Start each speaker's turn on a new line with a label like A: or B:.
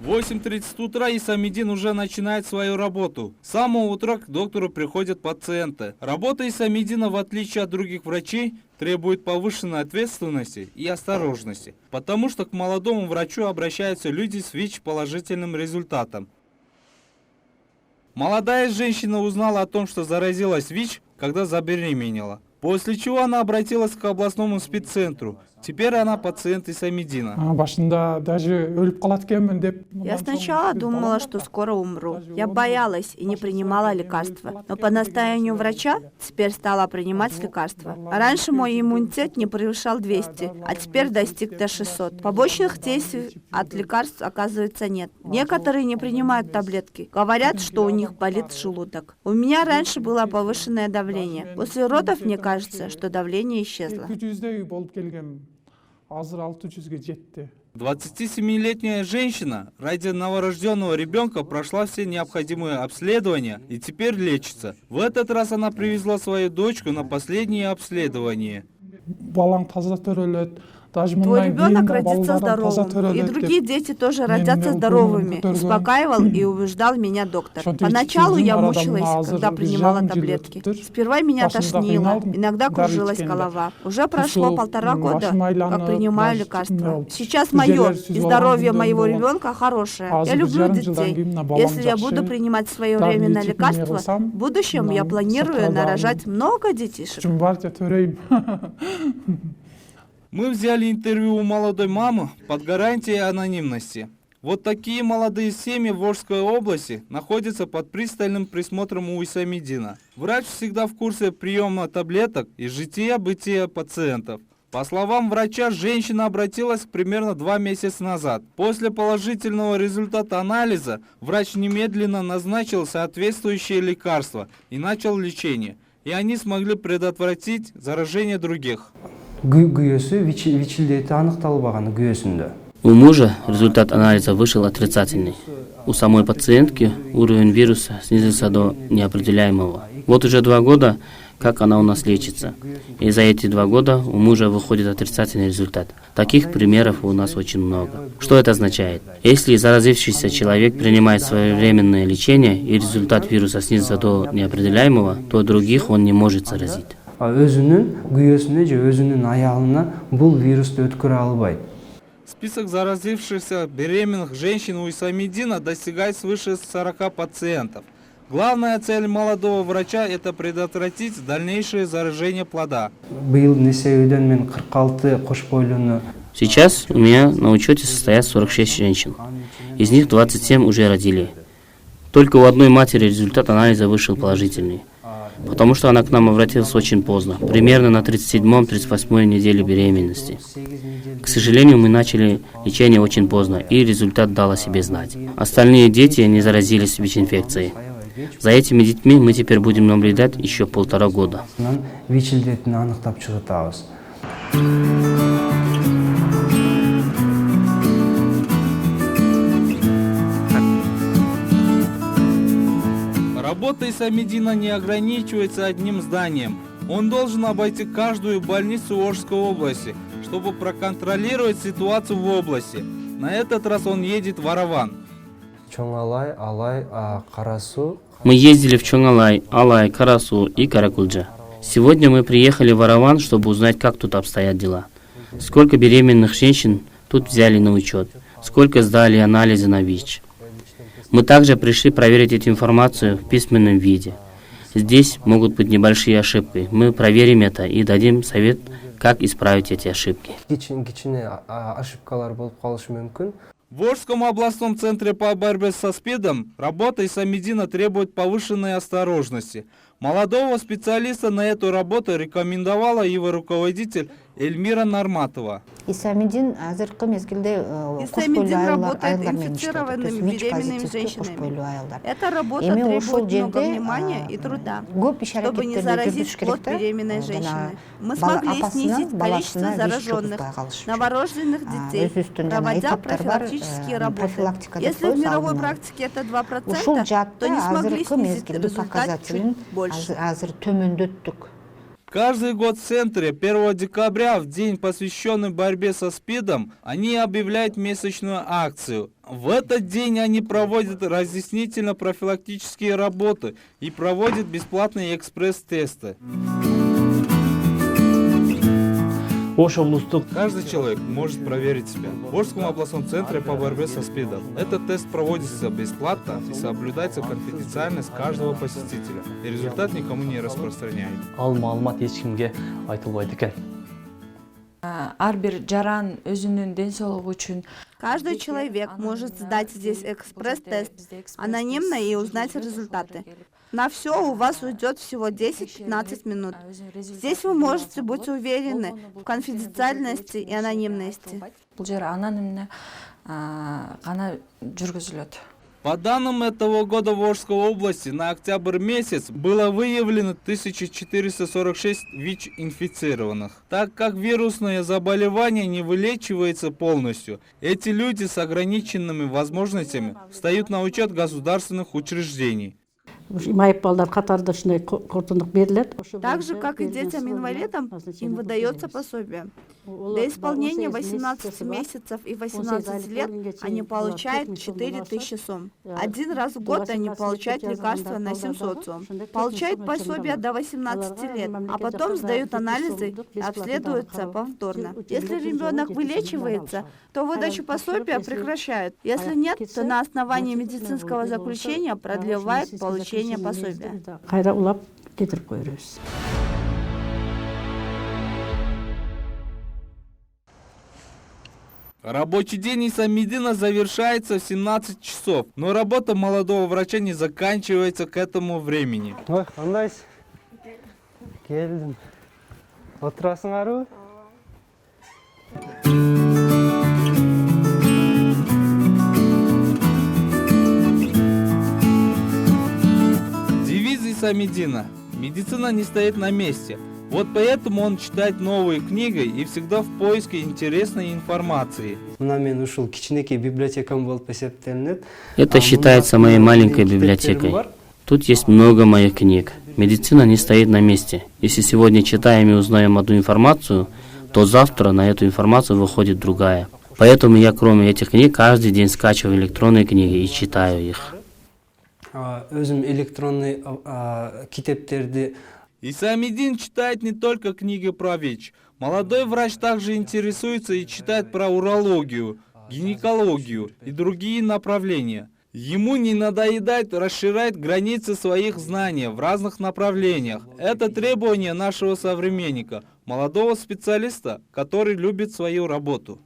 A: В 8:30 утра Исамидин уже начинает свою работу. С самого утра к доктору приходят пациенты. Работа Исамидина, в отличие от других врачей, требует повышенной ответственности и осторожности, потому что к молодому врачу обращаются люди с ВИЧ-положительным результатом. Молодая женщина узнала о том, что заразилась ВИЧ, когда забеременела. После чего она обратилась к областному спеццентру. Теперь она пациент Исамидина.
B: Я сначала думала, что скоро умру. Я боялась и не принимала лекарства. Но по настоянию врача теперь стала принимать лекарства. Раньше мой иммунитет не превышал 200, а теперь достиг до 600. Побочных действий от лекарств, оказывается, нет. Некоторые не принимают таблетки. Говорят, что у них болит желудок. У меня раньше было повышенное давление. После родов мне кажется, что давление исчезло.
A: 27-летняя женщина ради новорожденного ребенка прошла все необходимые обследования и теперь лечится. В этот раз она привезла свою дочку на последнее обследование.
B: Твой ребенок родится здоровым, и другие дети тоже родятся здоровыми, успокаивал и убеждал меня доктор. Поначалу я мучилась, когда принимала таблетки. Сперва меня тошнило, иногда кружилась голова. Уже прошло 1,5 года, как принимаю лекарства. Сейчас мое и здоровье моего ребенка хорошее. Я люблю детей. Если я буду принимать своевременное лекарство, в будущем я планирую нарожать много детишек.
A: Мы взяли интервью у молодой мамы под гарантией анонимности. Вот такие молодые семьи в Волжской области находятся под пристальным присмотром у Исамидина. Врач всегда в курсе приема таблеток и жития-бытия пациентов. По словам врача, женщина обратилась примерно 2 месяца назад. После положительного результата анализа врач немедленно назначил соответствующие лекарства и начал лечение. И они смогли предотвратить заражение других.
C: У мужа результат анализа вышел отрицательный. У самой пациентки уровень вируса снизился до неопределяемого. Вот уже 2 года, как она у нас лечится. И за эти 2 года у мужа выходит отрицательный результат. Таких примеров у нас очень много. Что это означает? Если заразившийся человек принимает своевременное лечение и результат вируса снизился до неопределяемого, то других он не может заразить.
A: Список заразившихся беременных женщин у Исамидина достигает свыше 40 пациентов. Главная цель молодого врача – это предотвратить дальнейшее заражение плода.
C: Сейчас у меня на учете состоят 46 женщин. Из них 27 уже родили. Только у одной матери результат анализа вышел положительный. Потому что она к нам обратилась очень поздно, примерно на 37-38 неделе беременности. К сожалению, мы начали лечение очень поздно, и результат дал о себе знать. Остальные дети не заразились ВИЧ-инфекцией. За этими детьми мы теперь будем наблюдать еще 1,5 года.
A: Работа Исамидина не ограничивается одним зданием. Он должен обойти каждую больницу Волжской области, чтобы проконтролировать ситуацию в области. На этот раз он едет в Араван.
C: Мы ездили в Чоңалай, Алай, Карасу и Каракульджа. Сегодня мы приехали в Араван, чтобы узнать, как тут обстоят дела. Сколько беременных женщин тут взяли на учет, сколько сдали анализы на ВИЧ. Мы также пришли проверить эту информацию в письменном виде. Здесь могут быть небольшие ошибки. Мы проверим это и дадим совет, как исправить эти ошибки.
A: В Волжском областном центре по борьбе со СПИДом работа Исамидина требует повышенной осторожности. Молодого специалиста на эту работу рекомендовала его руководитель Эльмира Нарматова.
D: Исамидин
B: работает инфицированными беременными женщинами. Эта работа требует много внимания и труда, чтобы не заразить плод беременной женщины. Мы смогли снизить количество зараженных, новорожденных детей, проводя профилактические работы. Если в мировой практике это 2%, то не смогли снизить результат чуть больше.
A: Каждый год в центре 1 декабря, в день, посвященный борьбе со СПИДом, они объявляют месячную акцию. В этот день они проводят разъяснительно-профилактические работы и проводят бесплатные экспресс-тесты. Каждый человек может проверить себя. В Волжском областном центре по борьбе со СПИДом. Этот тест проводится бесплатно и соблюдается конфиденциальность каждого посетителя. И результат никому не распространяет.
D: Ар бир жаран өзүнүн ден соолугу үчүн
B: Каждый человек может сдать здесь экспресс-тест анонимно и узнать результаты. На все у вас уйдет всего 10-15 минут. Здесь вы можете быть уверены в конфиденциальности и анонимности.
D: бул жер анонимно гана жүргүзүлөт.
A: По данным этого года в Волжской области на октябрь месяц было выявлено 1446 ВИЧ-инфицированных. Так как вирусное заболевание не вылечивается полностью, эти люди с ограниченными возможностями встают на учет государственных учреждений.
B: Так же, как и детям-инвалидам, им выдается пособие. До исполнения 18 месяцев и 18 лет они получают 4000 сом. Один раз в год они получают лекарства на 700 сом. Получают пособие до 18 лет, а потом сдают анализы и обследуются повторно. Если ребенок вылечивается, то выдачу пособия прекращают. Если нет, то на основании медицинского заключения продлевают получение пособия.
A: Рабочий день Исамидина завершается в 17 часов, но работа молодого врача не заканчивается к этому времени.
E: Ой, кандайсың? Келдім. Отырасыңарбы?
A: Девиз Исамидина: медицина не стоит на месте. Вот поэтому он читает новые книги и всегда в поиске интересной информации.
C: Это считается моей маленькой библиотекой. Тут есть много моих книг. Медицина не стоит на месте. Если сегодня читаем и узнаем одну информацию, то завтра на эту информацию выходит другая. Поэтому я, кроме этих книг, каждый день скачиваю электронные книги и читаю их.
A: Исамидин читает не только книги про ВИЧ. Молодой врач также интересуется и читает про урологию, гинекологию и другие направления. Ему не надоедает расширять границы своих знаний в разных направлениях. Это требование нашего современника, молодого специалиста, который любит свою работу.